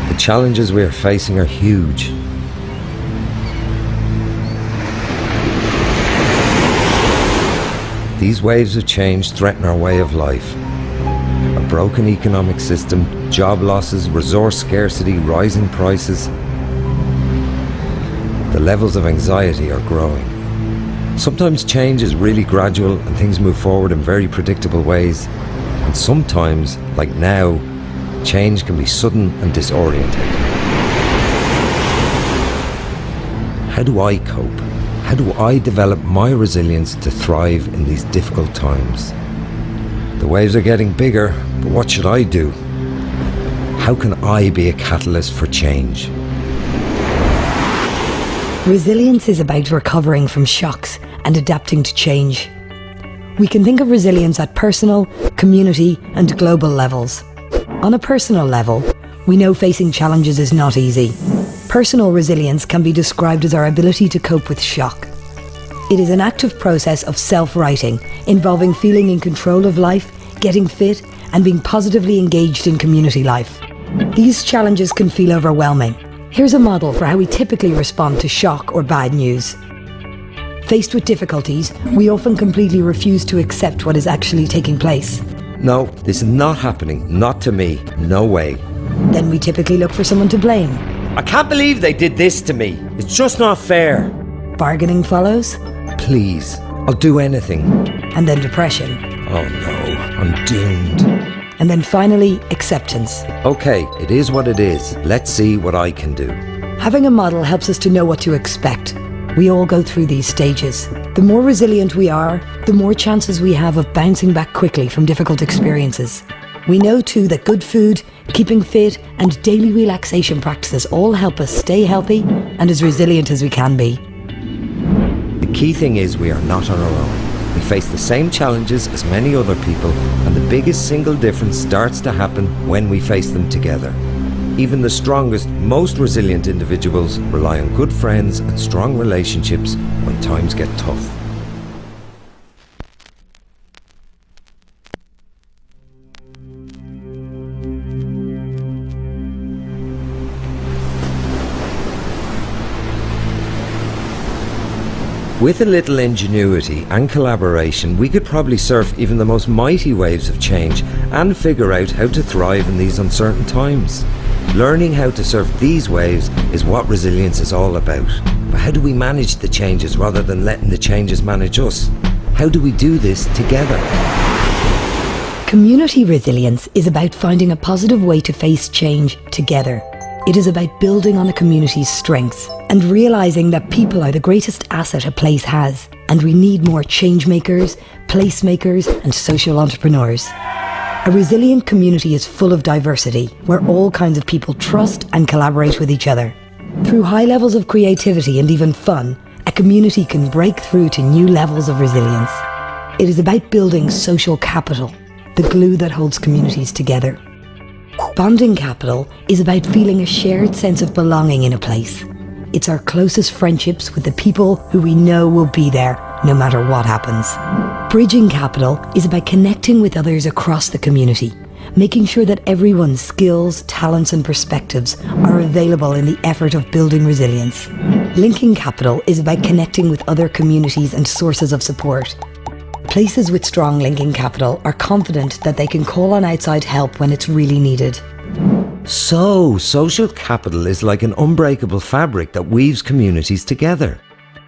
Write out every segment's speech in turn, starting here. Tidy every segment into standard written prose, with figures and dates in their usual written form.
The challenges we are facing are huge. These waves of change threaten our way of life. A broken economic system, job losses, resource scarcity, rising prices. The levels of anxiety are growing. Sometimes change is really gradual and things move forward in very predictable ways. And sometimes, like now, change can be sudden and disorientating. How do I cope? How do I develop my resilience to thrive in these difficult times? The waves are getting bigger, but what should I do? How can I be a catalyst for change? Resilience is about recovering from shocks and adapting to change. We can think of resilience at personal, community, and global levels. On a personal level, we know facing challenges is not easy. Personal resilience can be described as our ability to cope with shock. It is an active process of self-righting, involving feeling in control of life, getting fit, and being positively engaged in community life. These challenges can feel overwhelming. Here's a model for how we typically respond to shock or bad news. Faced with difficulties, we often completely refuse to accept what is actually taking place. No, this is not happening. Not to me. No way. Then we typically look for someone to blame. I can't believe they did this to me. It's just not fair. Bargaining follows. Please, I'll do anything. And then depression. Oh no, I'm doomed. And then finally, acceptance. Okay, it is what it is. Let's see what I can do. Having a model helps us to know what to expect. We all go through these stages. The more resilient we are, the more chances we have of bouncing back quickly from difficult experiences. We know too that good food, keeping fit, and daily relaxation practices all help us stay healthy and as resilient as we can be. The key thing is we are not on our own. We face the same challenges as many other people, and the biggest single difference starts to happen when we face them together. Even the strongest, most resilient individuals rely on good friends and strong relationships when times get tough. With a little ingenuity and collaboration, we could probably surf even the most mighty waves of change and figure out how to thrive in these uncertain times. Learning how to surf these waves is what resilience is all about. But how do we manage the changes rather than letting the changes manage us? How do we do this together? Community resilience is about finding a positive way to face change together. It is about building on a community's strengths and realising that people are the greatest asset a place has, and we need more change makers, placemakers, and social entrepreneurs. A resilient community is full of diversity, where all kinds of people trust and collaborate with each other. Through high levels of creativity and even fun, a community can break through to new levels of resilience. It is about building social capital, the glue that holds communities together. Bonding capital is about feeling a shared sense of belonging in a place. It's our closest friendships with the people who we know will be there no matter what happens. Bridging capital is about connecting with others across the community, making sure that everyone's skills, talents and perspectives are available in the effort of building resilience. Linking capital is about connecting with other communities and sources of support. Places with strong linking capital are confident that they can call on outside help when it's really needed. So, social capital is like an unbreakable fabric that weaves communities together.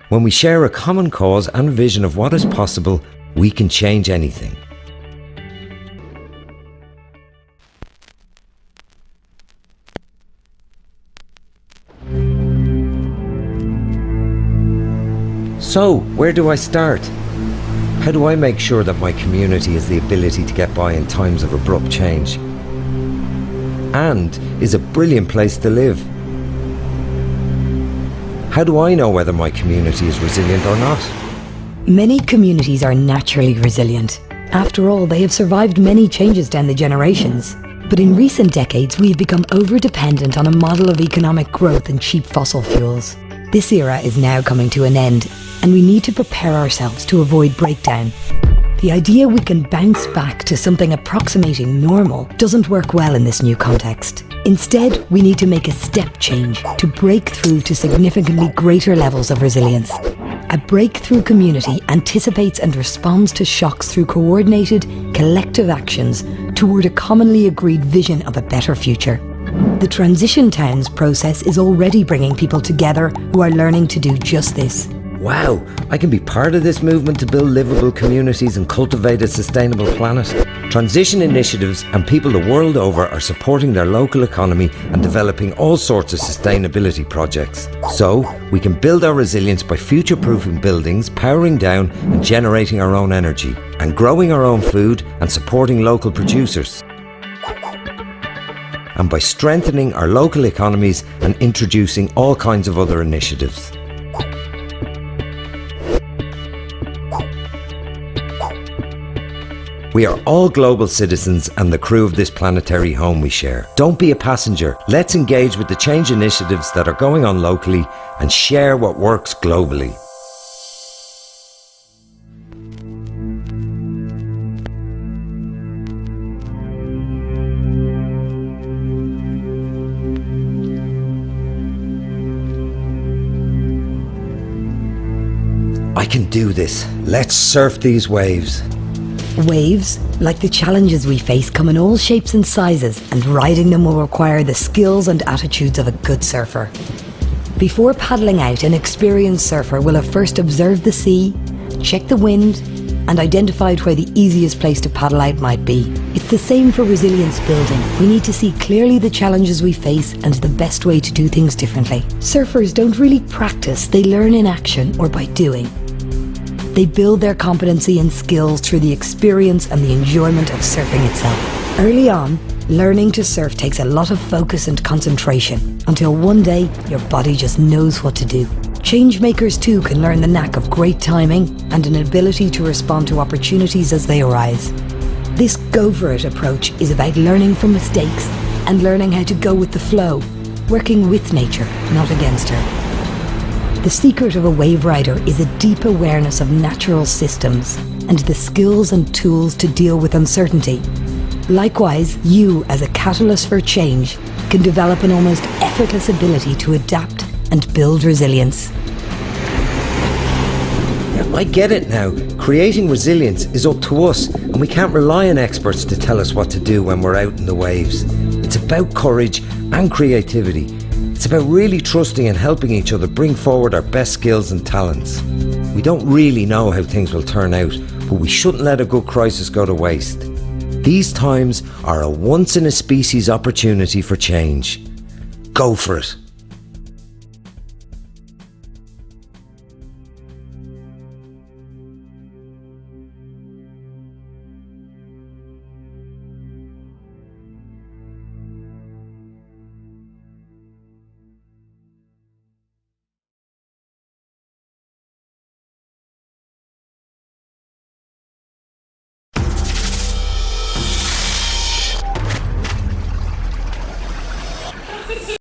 When we share a common cause and vision of what is possible, we can change anything. So, where do I start? How do I make sure that my community has the ability to get by in times of abrupt change? And is a brilliant place to live? How do I know whether my community is resilient or not? Many communities are naturally resilient. After all, they have survived many changes down the generations. But in recent decades, we have become over-dependent on a model of economic growth and cheap fossil fuels. This era is now coming to an end, and we need to prepare ourselves to avoid breakdown. The idea we can bounce back to something approximating normal doesn't work well in this new context. Instead, we need to make a step change to break through to significantly greater levels of resilience. A breakthrough community anticipates and responds to shocks through coordinated, collective actions toward a commonly agreed vision of a better future. The Transition Towns process is already bringing people together who are learning to do just this. Wow, I can be part of this movement to build livable communities and cultivate a sustainable planet. Transition initiatives and people the world over are supporting their local economy and developing all sorts of sustainability projects. So, we can build our resilience by future-proofing buildings, powering down and generating our own energy, and growing our own food and supporting local producers. And by strengthening our local economies and introducing all kinds of other initiatives. We are all global citizens and the crew of this planetary home we share. Don't be a passenger. Let's engage with the change initiatives that are going on locally and share what works globally. I can do this. Let's surf these waves. Waves, like the challenges we face, come in all shapes and sizes, and riding them will require the skills and attitudes of a good surfer. Before paddling out, an experienced surfer will have first observed the sea, checked the wind, and identified where the easiest place to paddle out might be. It's the same for resilience building. We need to see clearly the challenges we face and the best way to do things differently. Surfers don't really practice, they learn in action or by doing. They build their competency and skills through the experience and the enjoyment of surfing itself. Early on, learning to surf takes a lot of focus and concentration, until one day your body just knows what to do. Changemakers too can learn the knack of great timing and an ability to respond to opportunities as they arise. This go for it approach is about learning from mistakes and learning how to go with the flow, working with nature, not against her. The secret of a wave rider is a deep awareness of natural systems and the skills and tools to deal with uncertainty. Likewise, you, as a catalyst for change, can develop an almost effortless ability to adapt and build resilience. Yeah, I get it now. Creating resilience is up to us, and we can't rely on experts to tell us what to do when we're out in the waves. It's about courage and creativity. It's about really trusting and helping each other bring forward our best skills and talents. We don't really know how things will turn out, but we shouldn't let a good crisis go to waste. These times are a once-in-a-species opportunity for change. Go for it.